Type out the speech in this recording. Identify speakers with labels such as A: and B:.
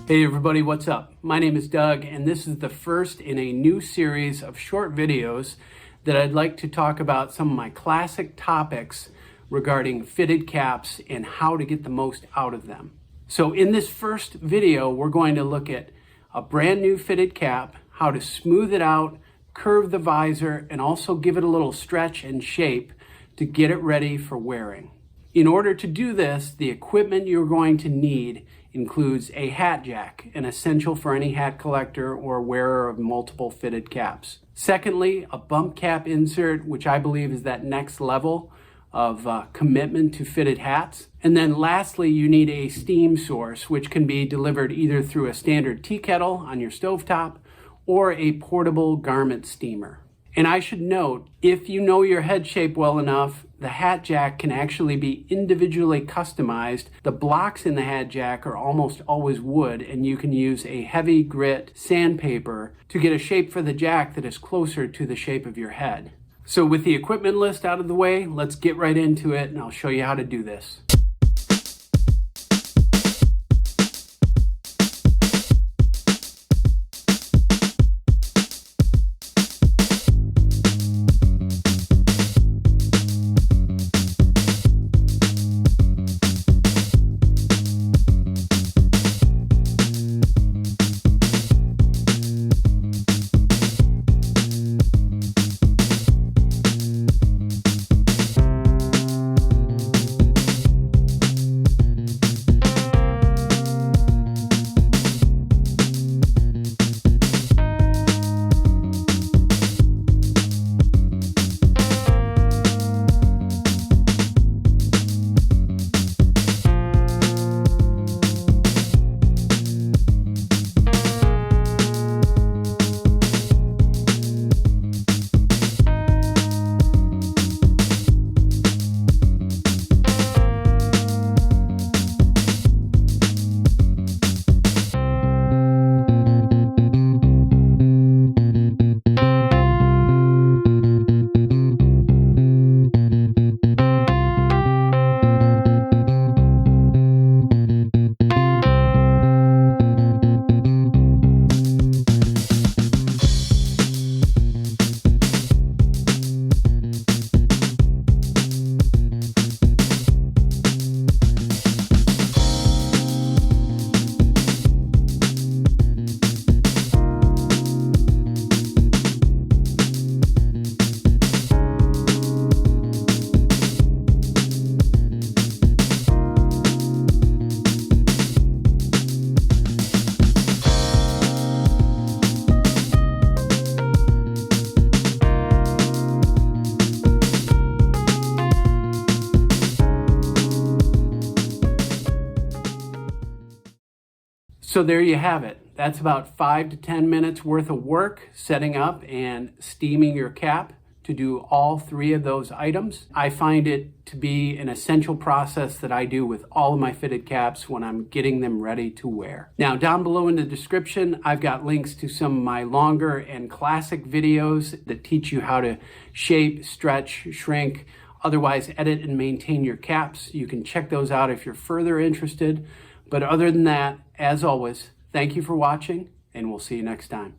A: Hey everybody, what's up? My name is Doug, and this is the first in a new series of short videos that I'd like to talk about some of my classic topics regarding fitted caps and how to get the most out of them. So in this first video, we're going to look at a brand new fitted cap, how to smooth it out, curve the visor, and also give it a little stretch and shape to get it ready for wearing. In order to do this, the equipment you're going to need includes a hat jack, an essential for any hat collector or wearer of multiple fitted caps. Secondly, a bump cap insert, which I believe is that next level of commitment to fitted hats. And then lastly, you need a steam source, which can be delivered either through a standard tea kettle on your stovetop or a portable garment steamer. And I should note, if you know your head shape well enough, the hat jack can actually be individually customized. The blocks in the hat jack are almost always wood, and you can use a heavy grit sandpaper to get a shape for the jack that is closer to the shape of your head. So with the equipment list out of the way, let's get right into it, and I'll show you how to do this. So there you have it. That's about 5 to 10 minutes worth of work setting up and steaming your cap to do all three of those items. I find it to be an essential process that I do with all of my fitted caps when I'm getting them ready to wear. Now, down below in the description, I've got links to some of my longer and classic videos that teach you how to shape, stretch, shrink, otherwise edit and maintain your caps. You can check those out if you're further interested. But other than that, as always, thank you for watching, and we'll see you next time.